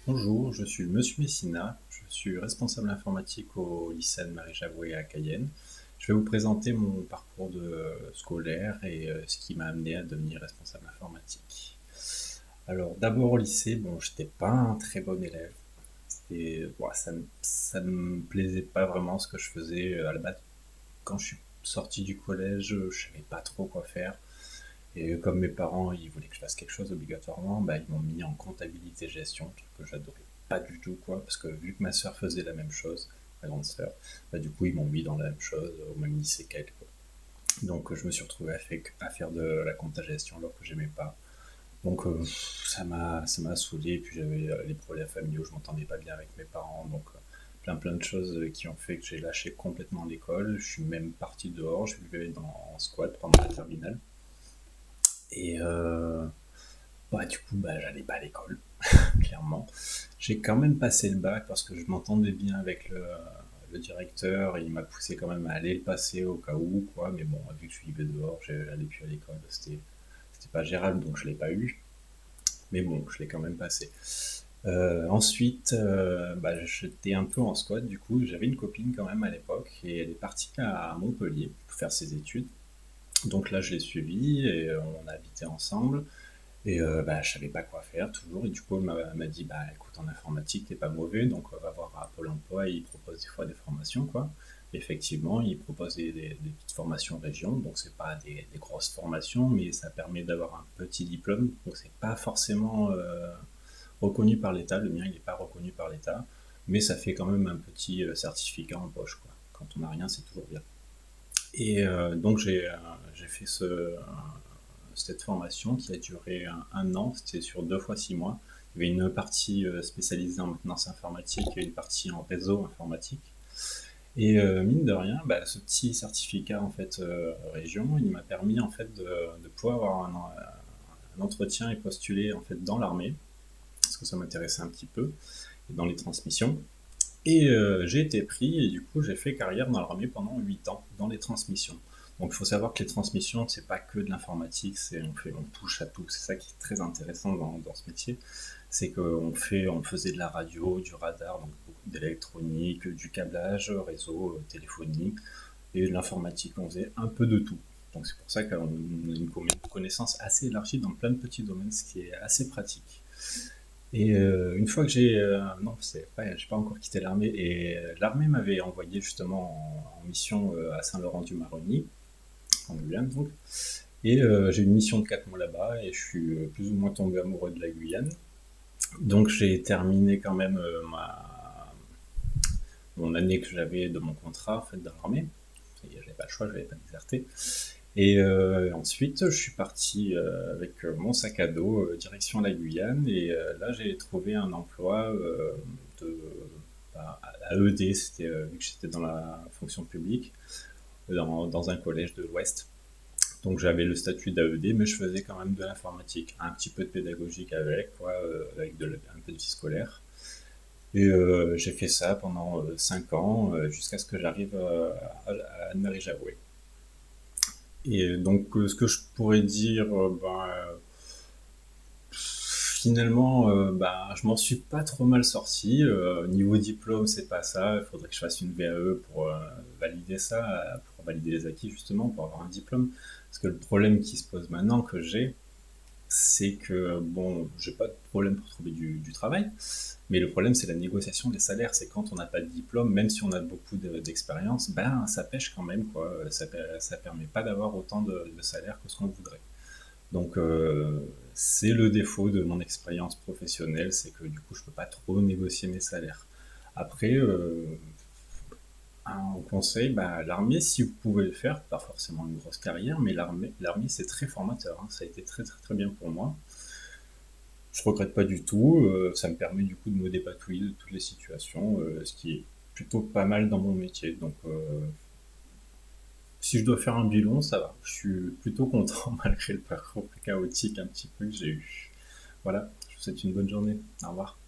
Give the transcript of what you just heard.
Bonjour, je suis Monsieur Messina, je suis responsable informatique au lycée Anne-Marie Javoué à Cayenne. Je vais vous présenter mon parcours scolaire et ce qui m'a amené à devenir responsable informatique. Alors d'abord au lycée, bon, j'étais pas un très bon élève. Ça me plaisait pas vraiment ce que je faisais à la base. Quand je suis sorti du collège, je savais pas trop quoi faire. Et comme mes parents, ils voulaient que je fasse quelque chose obligatoirement, bah, ils m'ont mis en comptabilité gestion, truc que j'adorais pas du tout, quoi, parce que vu que ma sœur faisait la même chose, ma grande sœur, bah, du coup, ils m'ont mis dans la même chose, au même lycée qu'elle, quoi. Donc, je me suis retrouvé à faire de la compta gestion alors que j'aimais pas. Donc, ça m'a saoulé, puis j'avais les problèmes familiaux, je m'entendais pas bien avec mes parents, donc plein de choses qui ont fait que j'ai lâché complètement l'école. Je suis même parti dehors, je vivais en squat pendant la terminale. Et bah, du coup, bah, j'allais pas à l'école, clairement. J'ai quand même passé le bac parce que je m'entendais bien avec le directeur. Il m'a poussé quand même à aller le passer au cas où, quoi. Mais bon, vu que je vivais dehors, j'allais plus à l'école. C'était pas gérable, donc je l'ai pas eu. Mais bon, je l'ai quand même passé. Ensuite, bah, j'étais un peu en squat, du coup. J'avais une copine quand même à l'époque et elle est partie à Montpellier pour faire ses études. Donc là, je l'ai suivie et on a habité ensemble. Et bah, je savais pas quoi faire toujours. Et du coup, elle m'a dit, bah écoute, en informatique, t'es pas mauvais, donc on va voir à Pôle emploi, ils proposent des fois des formations, quoi. Et effectivement, ils proposent des petites formations région, donc c'est pas des grosses formations, mais ça permet d'avoir un petit diplôme. Donc c'est pas forcément reconnu par l'État. Le mien, il est pas reconnu par l'État, mais ça fait quand même un petit certificat en poche, quoi. Quand on n'a rien, c'est toujours bien. Et donc j'ai fait cette formation qui a duré un an, c'était sur 2 fois 6 mois. Il y avait une partie spécialisée en maintenance informatique et une partie en réseau informatique. Et mine de rien, bah, ce petit certificat en fait région, il m'a permis en fait de pouvoir avoir un entretien et postuler en fait dans l'armée, parce que ça m'intéressait un petit peu, dans les transmissions. Et j'ai été pris et du coup j'ai fait carrière dans l'armée pendant 8 ans dans les transmissions. Donc il faut savoir que les transmissions, c'est pas que de l'informatique, on touche à tout. C'est ça qui est très intéressant dans ce métier, c'est on faisait de la radio, du radar, donc beaucoup d'électronique, du câblage, réseau, téléphonie et de l'informatique. On faisait un peu de tout. Donc c'est pour ça qu'on a une connaissance assez élargie dans plein de petits domaines, ce qui est assez pratique. Et une fois que non, j'ai pas encore quitté l'armée. Et l'armée m'avait envoyé justement en mission à Saint-Laurent-du-Maroni, en Guyane donc. Et j'ai eu une mission de 4 mois là-bas et je suis plus ou moins tombé amoureux de la Guyane. Donc j'ai terminé quand même mon année que j'avais de mon contrat en fait, dans l'armée. J'avais pas le choix, je n'avais pas déserté. Et ensuite, je suis parti avec mon sac à dos direction la Guyane. Et là, j'ai trouvé un emploi de, à ED, vu que j'étais dans la fonction publique, dans un collège de l'Ouest. Donc j'avais le statut d'AED, mais je faisais quand même de l'informatique, un petit peu de pédagogique avec, quoi, avec un peu de vie scolaire. Et j'ai fait ça pendant 5 ans, jusqu'à ce que j'arrive à Anne-Marie Javoué. Et donc, ce que je pourrais dire, finalement, bah, je m'en suis pas trop mal sorti. Niveau diplôme, c'est pas ça. Il faudrait que je fasse une VAE pour valider ça, pour valider les acquis justement, pour avoir un diplôme. Parce que le problème qui se pose maintenant que j'ai, c'est que bon, j'ai pas de problème pour trouver du travail, mais le problème c'est la négociation des salaires. C'est quand on n'a pas de diplôme, même si on a beaucoup d'expérience, ben ça pêche quand même, quoi. Ça permet pas d'avoir autant de salaire que ce qu'on voudrait. Donc c'est le défaut de mon expérience professionnelle, c'est que du coup je peux pas trop négocier mes salaires. Après, un conseil, bah, l'armée, si vous pouvez le faire, pas forcément une grosse carrière, mais l'armée c'est très formateur, hein. Ça a été très très très bien pour moi. Je regrette pas du tout, ça me permet du coup de me dépatouiller de toutes les situations, ce qui est plutôt pas mal dans mon métier. Donc si je dois faire un bilan, ça va. Je suis plutôt content malgré le parcours chaotique un petit peu que j'ai eu. Voilà, je vous souhaite une bonne journée. Au revoir.